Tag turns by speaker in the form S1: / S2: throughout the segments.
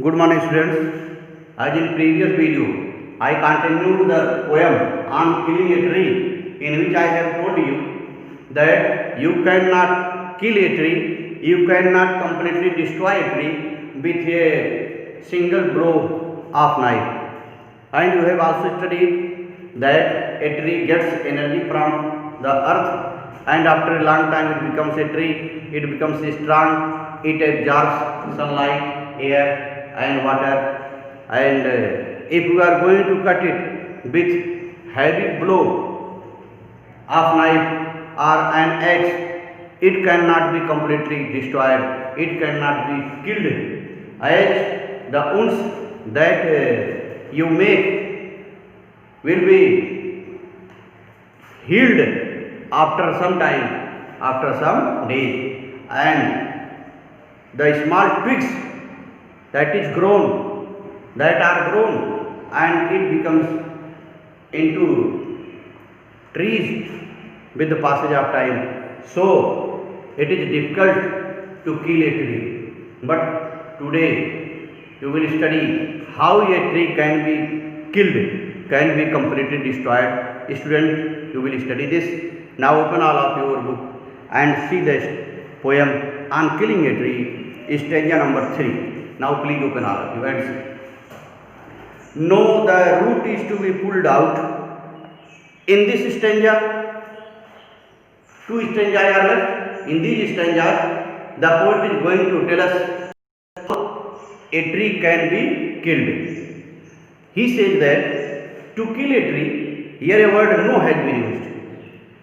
S1: Good morning students. As in previous video, I continued the poem on killing a tree, in which I have told you that you cannot kill a tree, you cannot completely destroy a tree with a single blow of knife. And you have also studied that a tree gets energy from the earth, and after a long time it becomes a tree, it becomes strong, it absorbs sunlight, air and water, and if you are going to cut it with heavy blow of knife or an axe, it cannot be completely destroyed, it cannot be killed, as the wounds that you make will be healed after some time, after some days, and the small twigs that is grown, that are grown, and it becomes into trees with the passage of time. So it is difficult to kill a tree, but today you will study how a tree can be killed, can be completely destroyed. Student, you will study this. Now open all of your book and see the poem on killing a tree, stanza number 3. Now please open all of you and see. No, the root is to be pulled out. In this stanza, two stanzas are left. In these stanzas, the poet is going to tell us how a tree can be killed. He says that to kill a tree, here a word no has been used.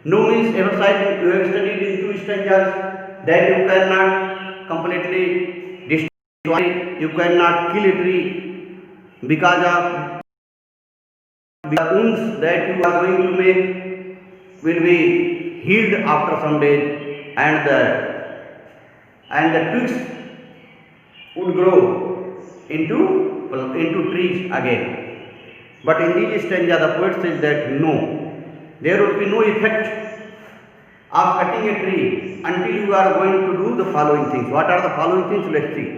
S1: No means emphasizing, you have studied in two stanzas that you cannot completely destroy, you cannot kill a tree because of the wounds that you are going to make will be healed after some days, and the twigs would grow into trees again. But in this stanza, the poet says that no, there would be no effect of cutting a tree until you are going to do the following things. What are the following things?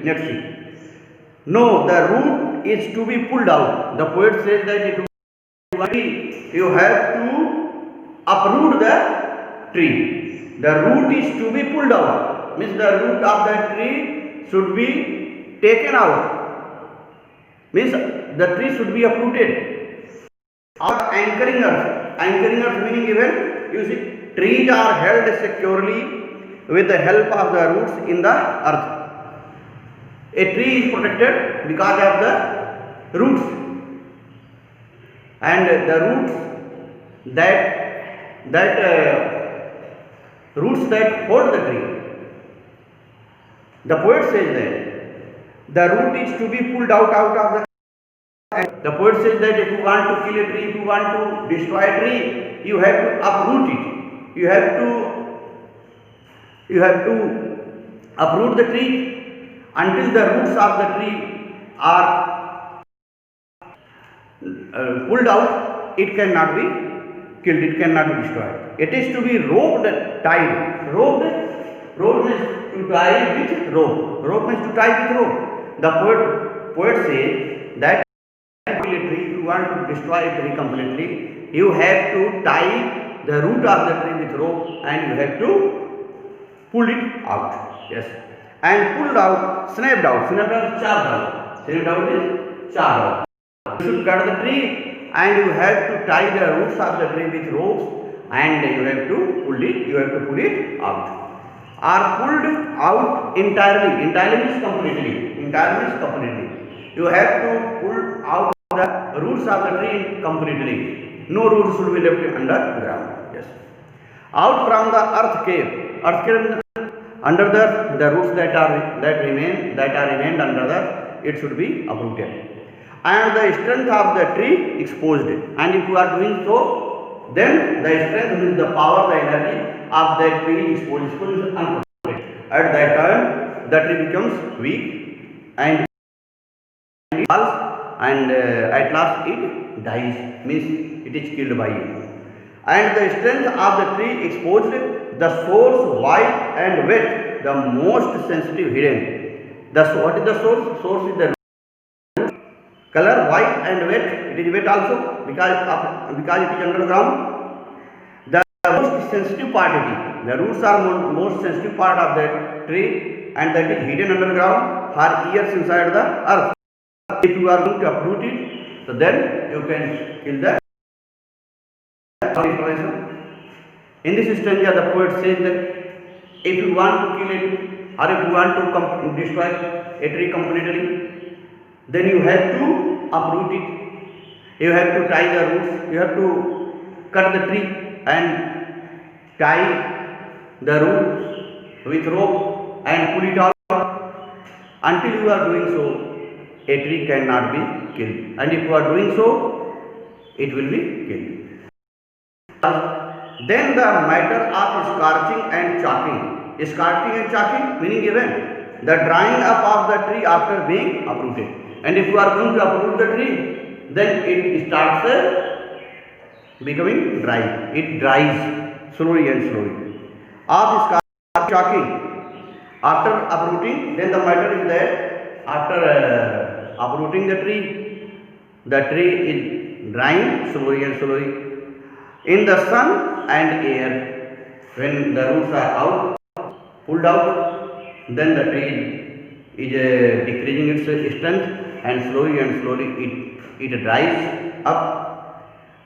S1: Let's see. No, the root is to be pulled out. The poet says that you have to uproot the tree. The root is to be pulled out. Means the root of the tree should be taken out. Means the tree should be uprooted. Or anchoring earth meaning even, you see, trees are held securely with the help of the roots in the earth. A tree is protected because of the roots, and the roots that hold the tree. The poet says that the root is to be pulled out of the. The poet says that if you want to kill a tree, if you want to destroy a tree, you have to uproot it. You have to uproot the tree until the roots of the tree are pulled out. It cannot be killed. It cannot be destroyed. It is to be tied. Roped means to tie with rope. Rope means to tie with rope. The poet says that if you want to destroy a tree completely, you have to tie the root of the tree with rope, and you have to pull it out. Yes. And pulled out, snapped out, chopped out. Snapped out is chopped out. You should cut the tree, and you have to tie the roots of the tree with ropes, and you have to pull it out. Are pulled out entirely. Entirely means completely. You have to pull out the roots of the tree completely. No roots should be left underground. Yes. Out from the earth cave. Earth cave under the roots that remained under the earth, it should be uprooted. And the strength of the tree exposed. And if you are doing so, then the strength means the power, the energy of that tree exposed is unprotected. At that time, the tree becomes weak and it falls, and at last it dies, means it is killed by you. And the strength of the tree exposed, the source white and wet, the most sensitive hidden. What is the source? Source is the Color white and wet. It is wet also because it is underground. The most sensitive part it is. The roots are most sensitive part of the tree, and that is hidden underground for years inside the earth. If you are going to uproot it, so then you can kill the information. In this stanza, the poet says that if you want to kill it or if you want to destroy a tree completely, then you have to uproot it. You have to tie the roots. You have to cut the tree and tie the roots with rope and pull it out. Until you are doing so, a tree cannot be killed. And if you are doing so, it will be killed. Then the matter of scorching and chalking. Scorching and chalking meaning even the drying up of the tree after being uprooted. And if you are going to uproot the tree, then it starts becoming dry. It dries slowly and slowly. Of chalking, after uprooting, then the matter is that after uprooting the tree is drying slowly and slowly. In the sun and air, when the roots are out, pulled out, then the tree is decreasing its strength, and slowly it dries up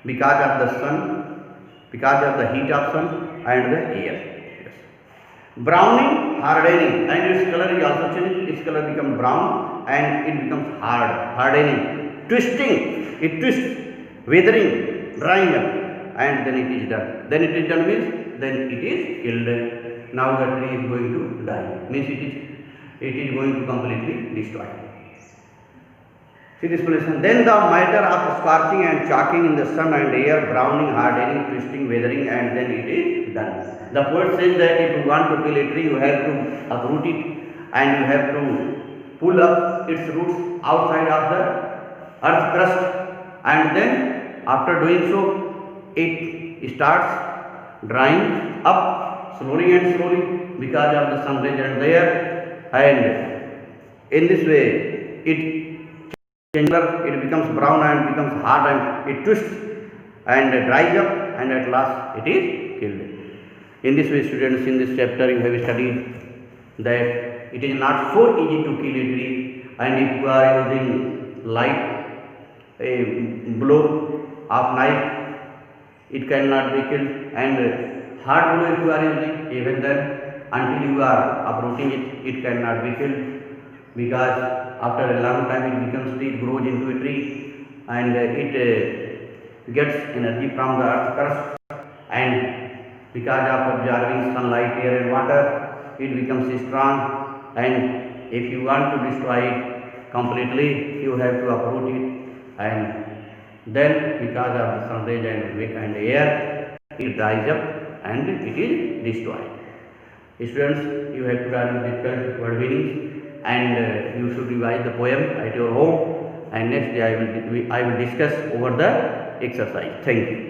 S1: because of the sun, because of the heat of sun and the air. Yes. Browning, hardening, and its color is also changed. Its color becomes brown and it becomes hardening, twisting. It twists, withering, drying up, and then it is done. Then it is done means then it is killed. Now the tree is going to die. Means it is going to completely destroy. See this explanation. Then the matter of scorching and chalking in the sun and air, browning, hardening, twisting, weathering, and then it is done. The poet says that if you want to kill a tree, you have to uproot it and you have to pull up its roots outside of the earth crust, and then after doing so, it starts drying up slowly and slowly because of the sun rays and there, and in this way it becomes brown and becomes hard and it twists and dries up, and at last it is killed. In this way, students, in this chapter you have studied that it is not so easy to kill a tree, and if you are using light a blow of knife, it cannot be killed, and hard blow if you are using, even then until you are uprooting it, it cannot be killed, because after a long time it becomes tree, grows into a tree, and it gets energy from the earth crust, and because of absorbing sunlight, air and water, it becomes strong, and if you want to destroy it completely, you have to uproot it, and then because of the sun rays and air, it dries up and it is destroyed. Students, you have to learn difficult word meanings, and you should revise the poem at your home, and next day I will discuss over the exercise. Thank you.